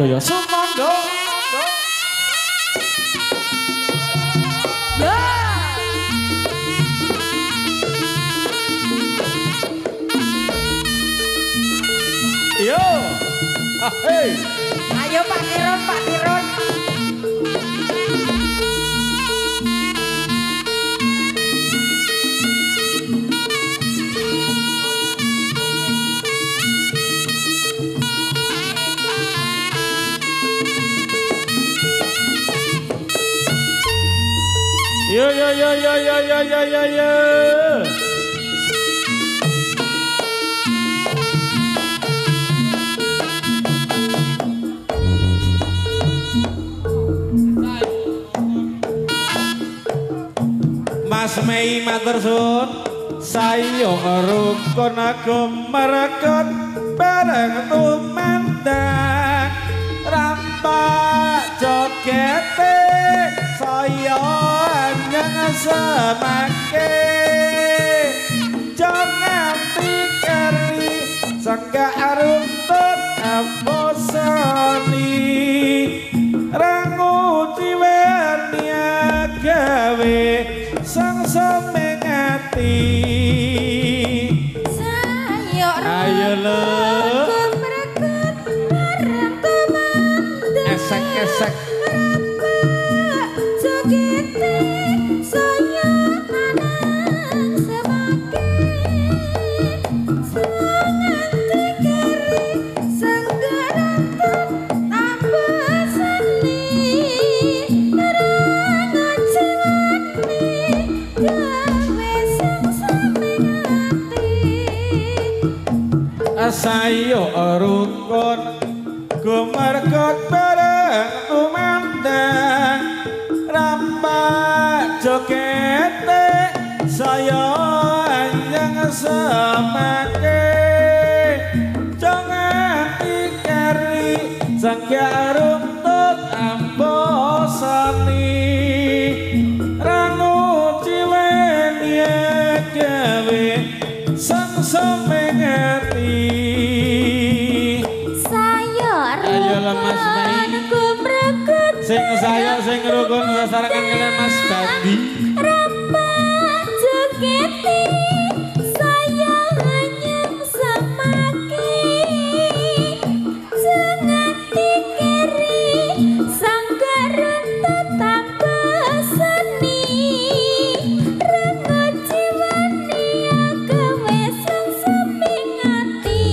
ya sumangga. Ya. Yo. Hey. Ayo Pak Tiron, Pak Tiron. Yo. Mas Mei matur suwun sayo rukun gemerkut bareng tumandang rampak jogete saya anyang semake jangan pikiri sangga runtut aposoni rangu diwenia gawe sang semengati Sayo ayo lo merekut bareng tumandang esek jogete saya nanang semake jangan pikiri sangga runtut aposoni rangu jiwani gawe sang semengati sayo rukun gemerkut bareng tumandang rampak jogete saya anyang semake jangan pikiri sangga runtut ambosani rangu jiwani gawe sang semengati ayolah Mas Mei sing saya sing rukun sasarangan kalian Mas Bandi rampak jogete saya hanyang semake jangan pikiri sangga runtut tambah seni rangu jiwani gawe sang semengati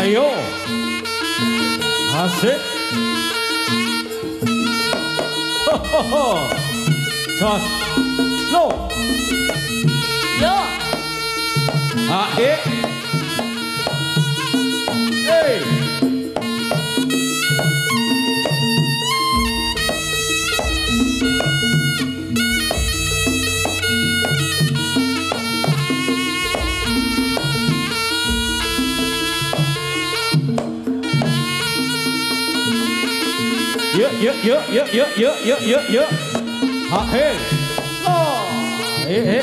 ayo asik Jos lo yo ae hey Yuk. Ha, hey. Lo. Hey.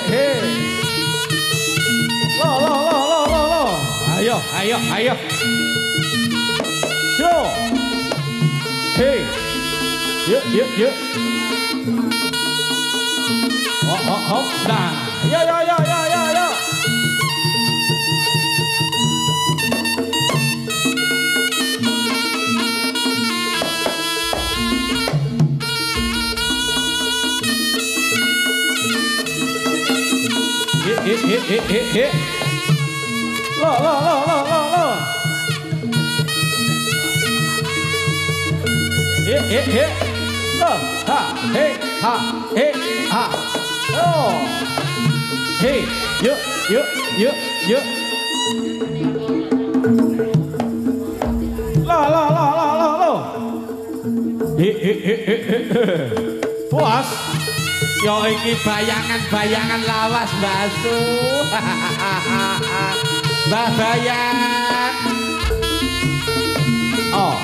Lo. Ayo. Yo. Hey. Yuk. Hop. Nah. Yo. Hit. Lo. Hit. Lo. Ha. Oh. Hey. Yuk. Lo. Bos, yo iki bayangan-bayangan lawas basu. Mbah Bayang. Oh.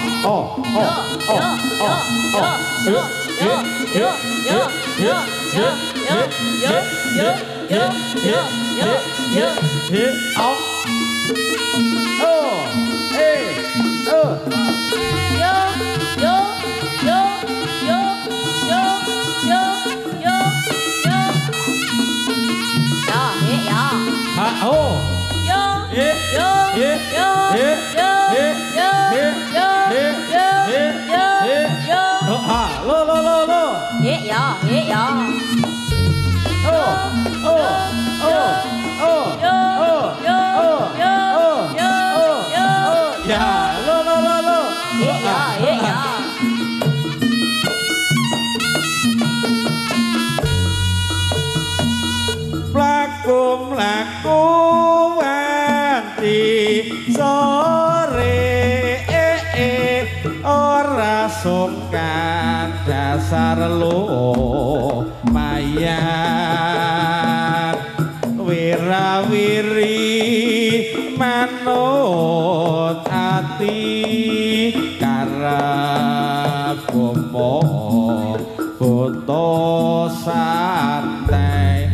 Mlaku wanti sore ora sungkan dasar lumayan wirawiri manut ati karep kumpul foto santai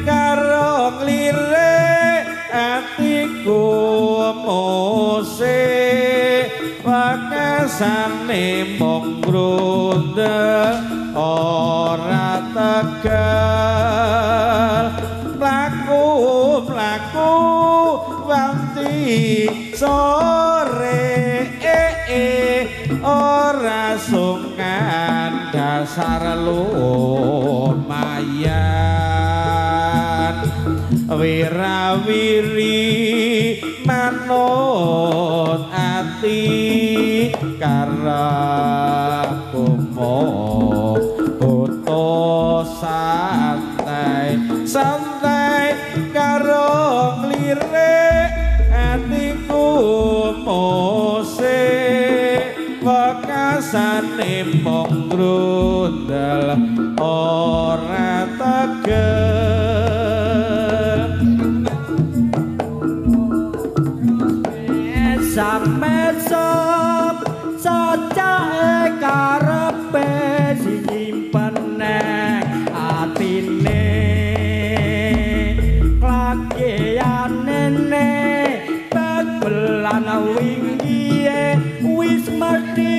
karo nglirik atiku musik wakasane mung grundel ora tegal mlaku wanti sore ora sungkan dasar lumayan wirawiri manut ati karep kumpul foto santai karo nglirik atiku musik wakasane mung grundel ora tegel samesop sacae karepe simpen nang atine klakyane belan wingi wis mesti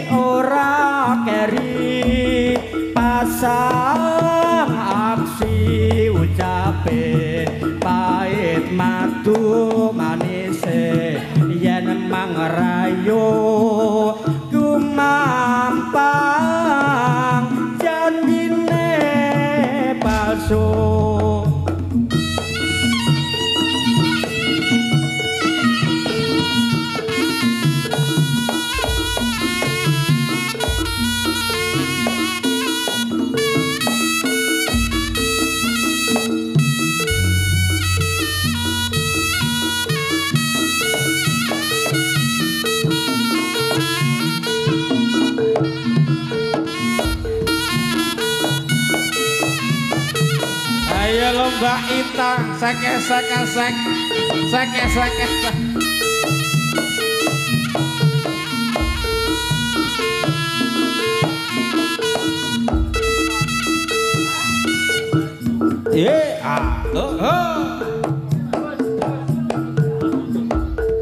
ora keri pasang aksi ucape pahit matu manise yen mangrayu gumampang janjine palsu Mbak Ita sek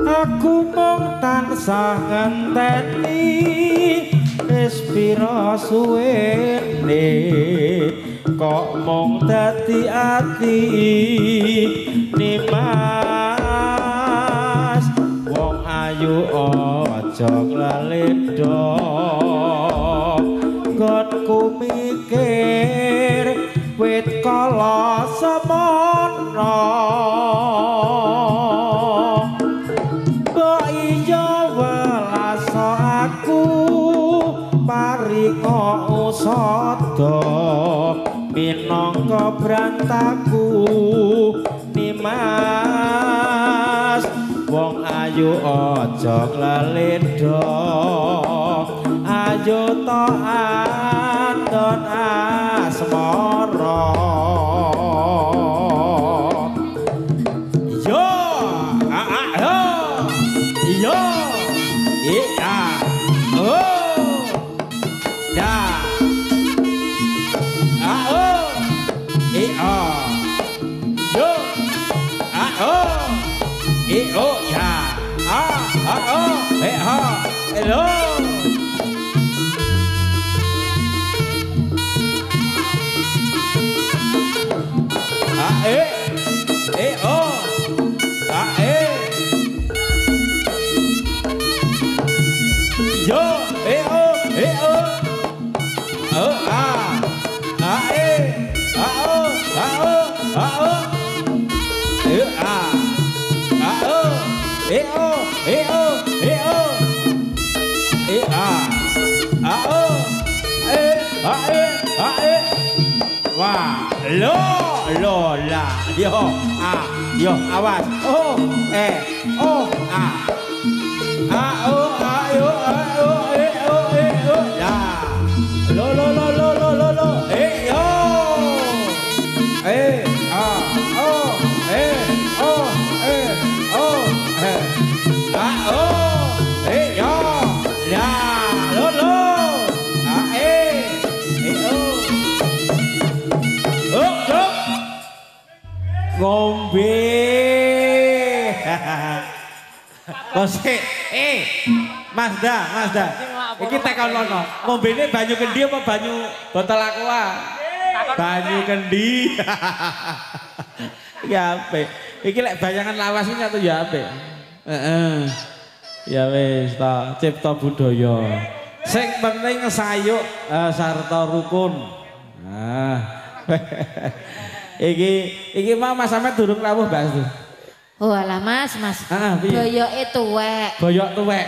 aku mung tansah ngenteni wis pira suwene kok mung dadi ati nimas wong ayu aja nglaledho gotku mikir wit kala semono kok iya welas aku parika usada minangka brantaku nimas wong ayu aja nglaledho juta andon asmara yo yo iya oh da oh iya yo oh ya oh hello oh yo wah lo la yo awas oh yo ya lo yo ngombe Bose Mazda iki tekon lono ngombene banyu kendi apa banyu botol aqua banyu kendi ya apik iki lek bayangan lawas iki nyatu ya apik ya wis ta cipta budaya sing penting sayuk sarta rukun iki mau Mas sampe durung rawuh Mbak Astu. Oh alah Mas. Boyoke tuwek. Boyok tuwek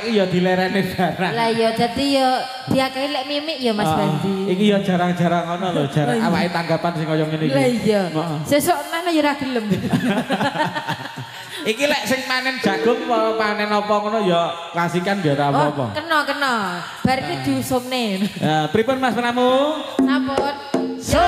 iki ya dilereni barang. Lah ya dadi ya diakehi lek mimik ya Mas Bandi. Iki ya jarang-jarang ngono lho, jarang awake tanggapan sing kaya ngene iki. Lah iya. Sesuk nang ya ora gelem. Iki lek sing panen jagung apa panen apa ngono ya klasikan biar apa-apa. Kena. Bar iki diusumne. Ya, pripun Mas Pramu? Sampun. So.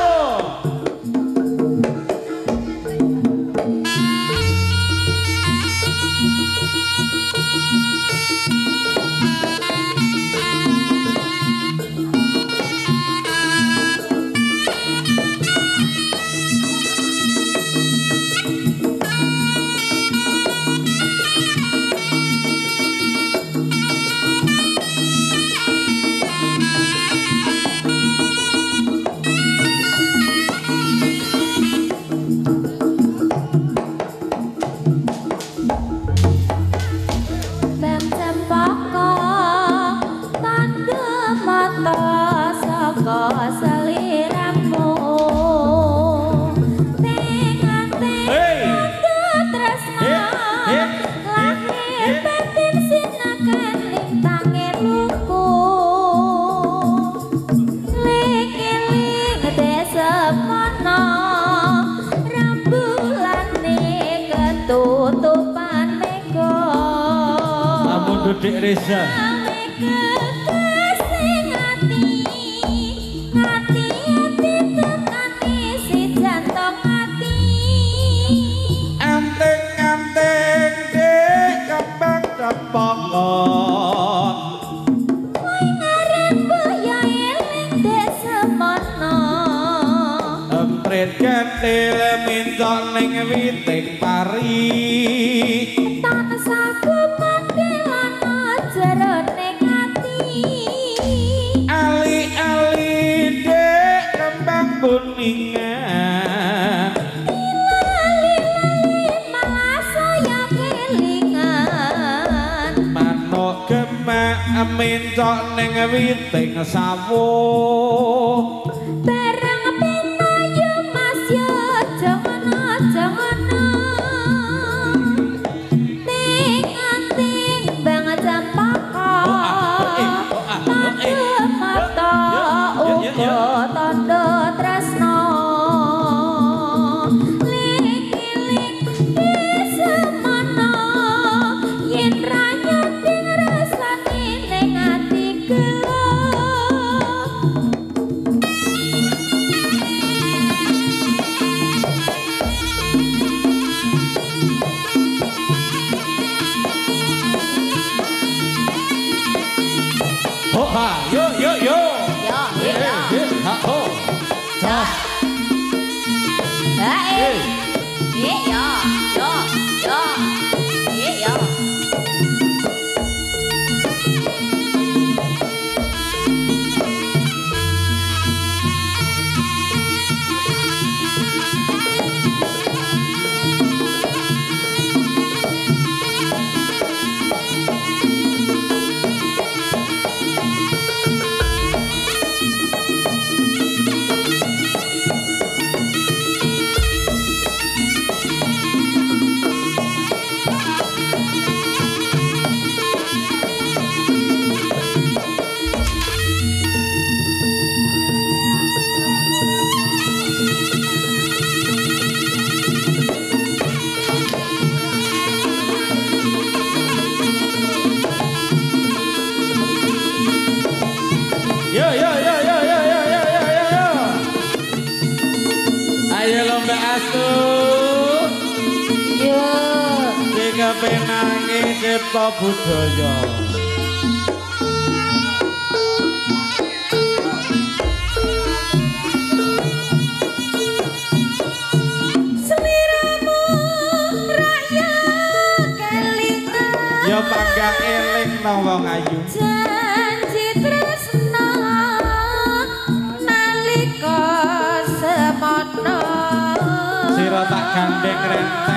Dik Reza anteng-anteng dek kembang cepokon kowe ngaren boyo eling dek semono empret kentil mintok ning witing pari tak saku ali-ali dek kembang kuningan lali-lali malah saya kelingan manuk gemak mintok ning witing sawo bareng pinayu mas yo jangan ting-ting banget cempaka mata uga tanda tresno ling-ling semono yen ra nyanding rasane ning atiku Ho ha, yo yo yo. Yo, yo. Ha ho. Jos. Yo, yo, yo. Yo. Ayo lomba astu. Yo. Tiga penangi cipta budaya. Seliramu rakyat kelingan. Yo pangga eling no wong ayu. Janji tresna nalika semono. Sira tak gandeng renteng.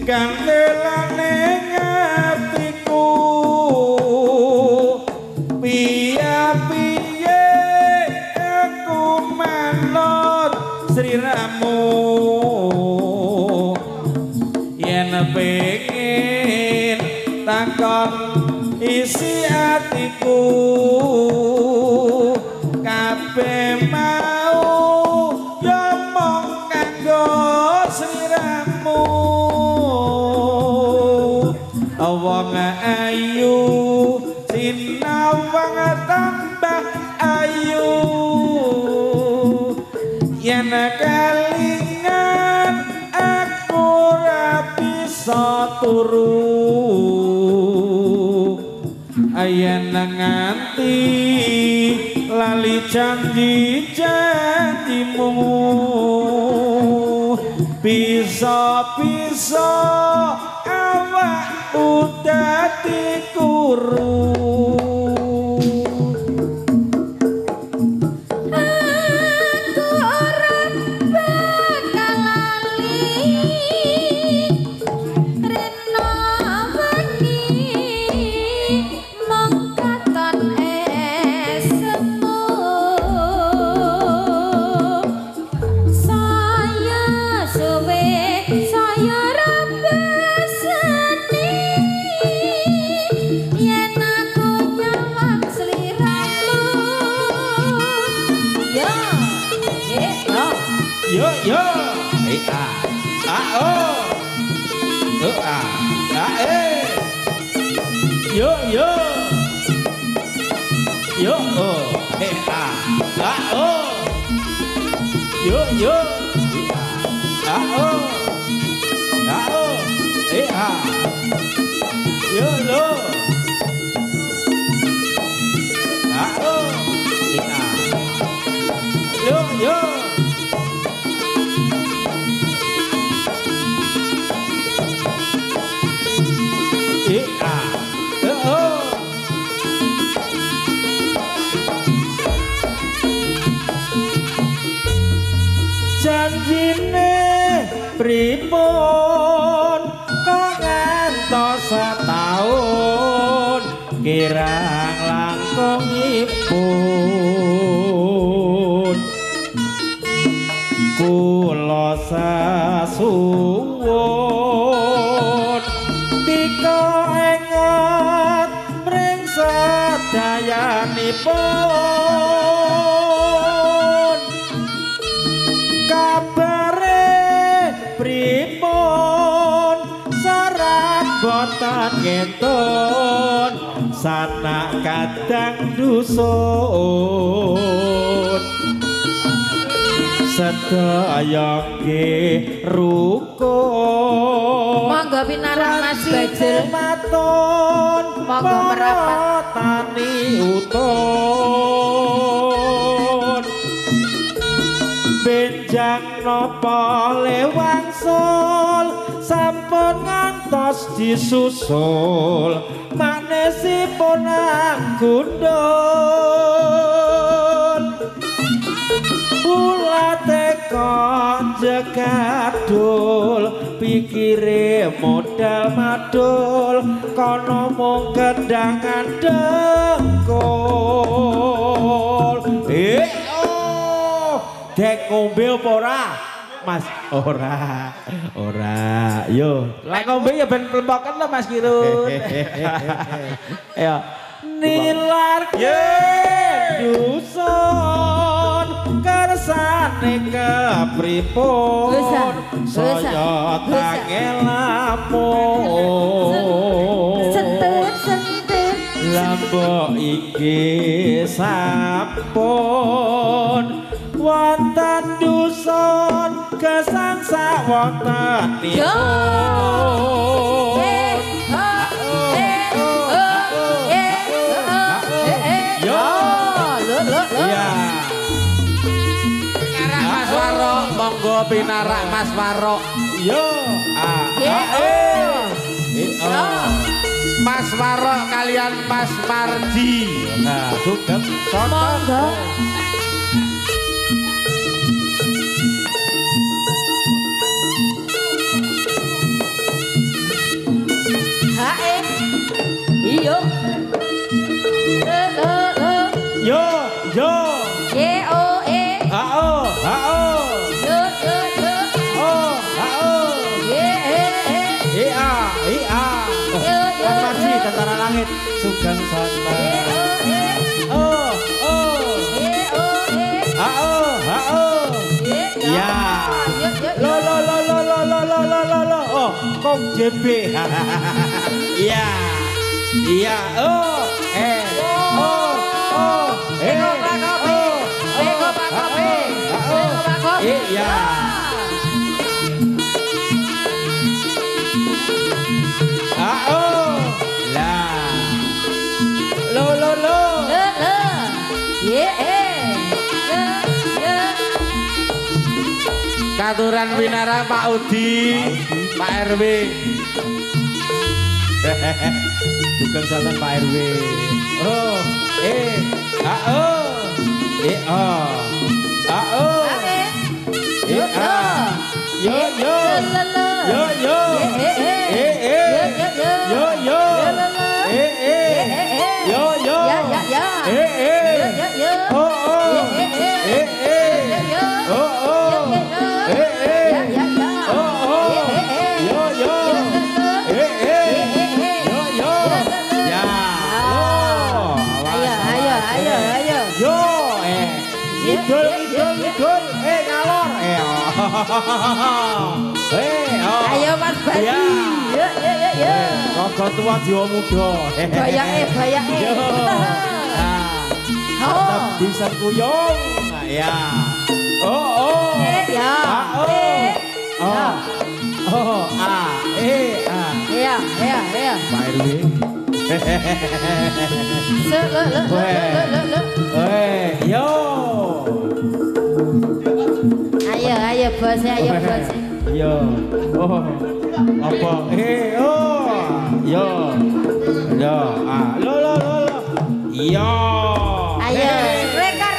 Kandelane ngatiku piye-piye aku manut sliramu yen pengin takon isi atiku kabeh mau yo mong kanggo sliramu. Wong ayu sinawang tambah ayu yen kelingan aku ora bisa turu yen nganti lali janji-janjimu bisa-bisa udah dikurung. Aku orang bakal lali rena wengi mong katon esmu saya suwe saya rambes yo yo oh yo yo yo oh yo yo yo lo yo yo pripun kok ngantos setahun kirang langkungipun kula sasuwun tika enget mring sedayanipun kabare pripun serat boten ngentun sanak kadang dusun sedaya nggih rukun monggo pinarak Mas Bajul matun monggo merapat tani utun benjang napa lewangsul sampun ngantos disusul manesipun gundul ulate kon jegadul pikire modal madul kono mung kendangan dengkul dek ngombe apa ora Mas ora yo lek ngombe ya ben plempoken lho Mas Kirun ya nilar dusun kersane kepripun saya tangelamun sentet lambok iki sampun wonten dusun kesangsa wonten Mas Warok monggo pinarak Mas Warok yo Mas Warok kalian Mas Marji nah sugeng monggo iyo yo ye o e ha o yo oh ha o ye a Marji tentara langit sugeng santa oh ha o ya lo oh kok JB iya iya Katuran winara Pak Udi, Pak RW. Bukan santan Pak RW. Oh, ayo Mas Badi ya rogo tua jiwa muda bayake tetap bisa kuyung ya ya Pak RW yo ayo bos yo apa yo yo ayo reka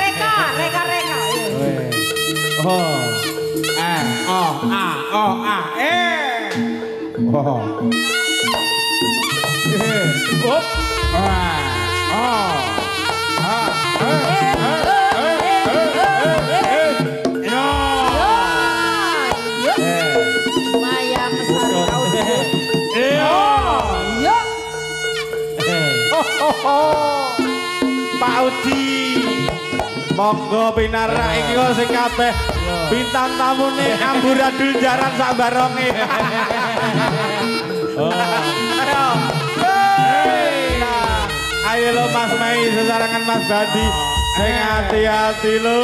Maya mesra kau. Yo. Pak Udi. Monggo pinarak iki kok sing kabeh bintang tamune amburadul jaran sak baronge. Ayo lo Mas Mei sesarangan Mas Badi. Sing hati-hati lo.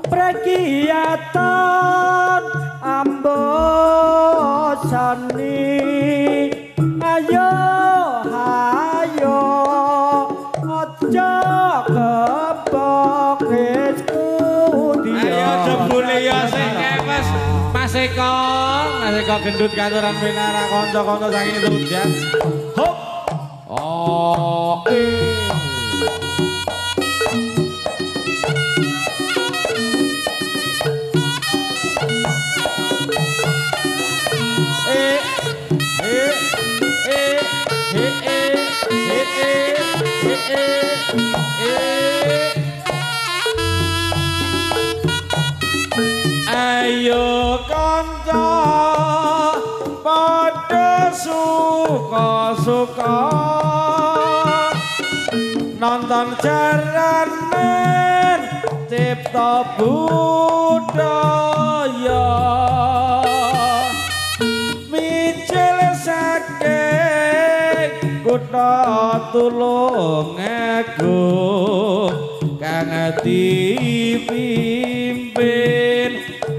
Pregiatan ambosani ayo ayo aja kebok dia ayo jebule ya sing Mas Eko gendut kantoran Pinara kanca-kanca saking Tundian hop oh ayo kanca padha suka-suka nonton jaranen cipta budaya micil saking kutha Tulungagung kang dipimpin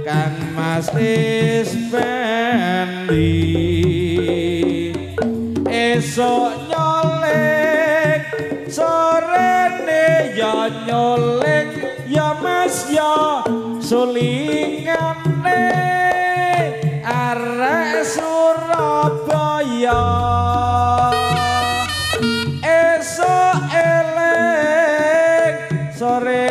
Kang Mas Ispendi esuk nyolek sorene ya nyolek ya mas ya sulingane arek Surabaya esuk elek sore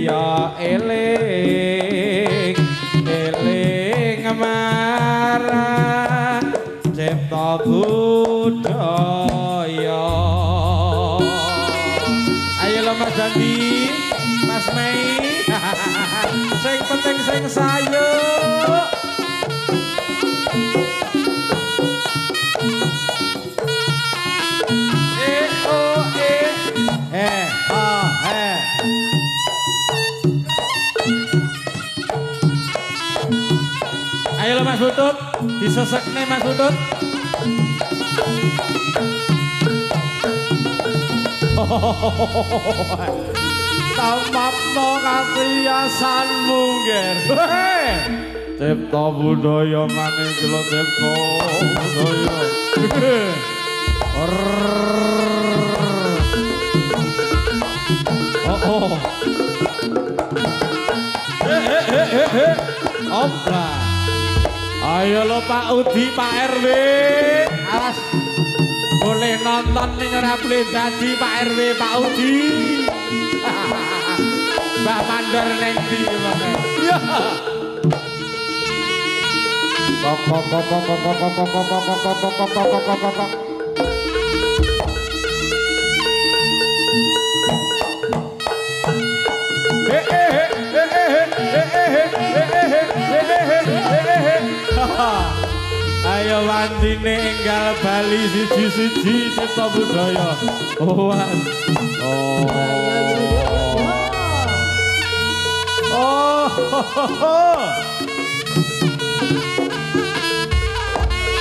ya elek eling marang cipta budaya. Ayo lo Mas Dandi, Mas Mei, sing penting sing sayu. Ayo lo Mas Butut, disesek nih Mas Butut. Tamapno kapriyasanmu nger. Cipta budaya maning kula cipta budaya. Oh. Opla. Ayo lo Pak Udi, Pak RW. Awas. Boleh nonton ning ora boleh dadi Pak RW, Pak Udi. Mbak Mandor ning ndi Mas? Ya. Ayo wandine enggal Bali siji-siji cipta budaya. Oh.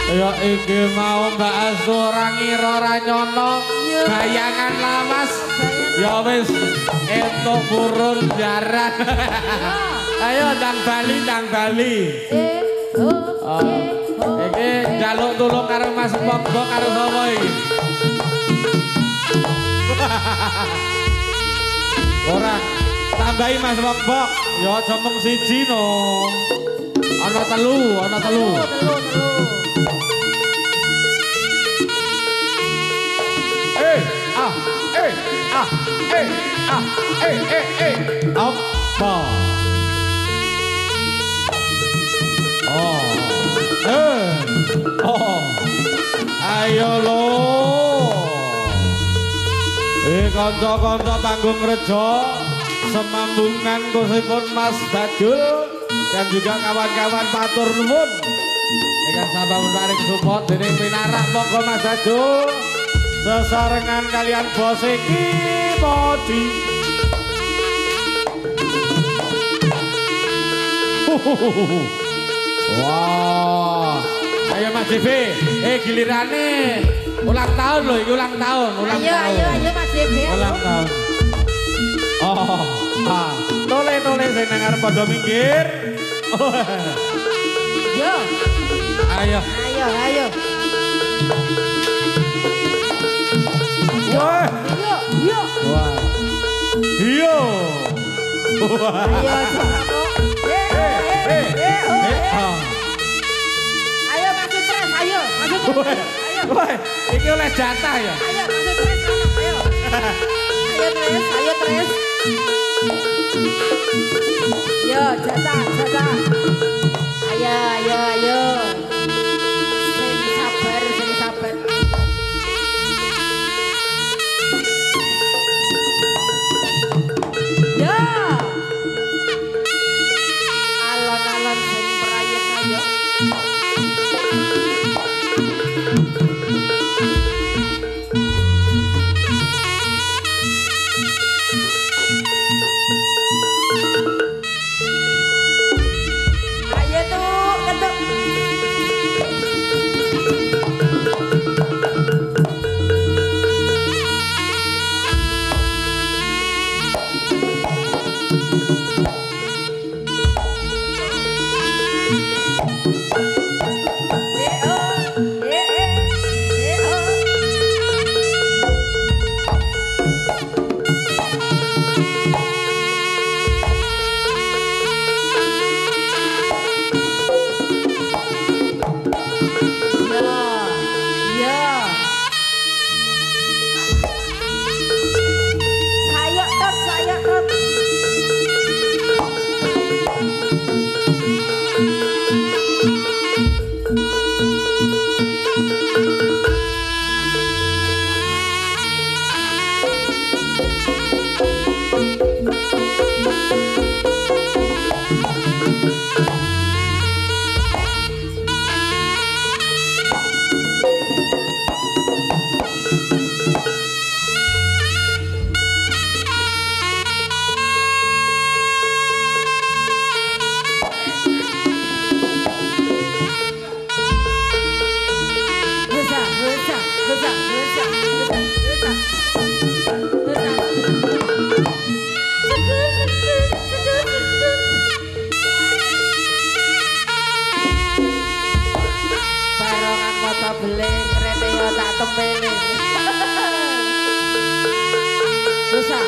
Ya iki mau Mbak Astu ora ngira ora nyono bayangan lawas. Ya wis entuk burun jaran. Ayo ndang Bali. Iki njaluk tulung karo Mas Ponggo karo sapa iki? Ora tambahi Mas Ponggo. Ya aja mung siji no. Ana telu. Apa? Ayo lo. Kanca-kanca panggung rejo semambungan khususipun Mas Bajul dan juga kawan-kawan matur nuwun. Ingkang sampun paring support dening pinarak monggo Mas Bajul sesarengan kalian bos iki Modi. Wah, ayo Mas JB, gilirane ulang tahun loh, iki ulang tahun. Ayo Mas JB. Ulang tahun. Tole sing nang arep padha minggir. Yo. Ayo. Wah. Yo. Wah. Yo. Ayo. Ayo masuk tres, ayo. Wah, iki oleh jatah ya. Ayo masuk tres, ayo. Ayo tres. Yo, jatah. Ayo. Sing sabar. Yo. Alon-alon sing perayaan ayo. Ayo tuh, ketuk. yo beling, rene yo tak tempeli. Rusa.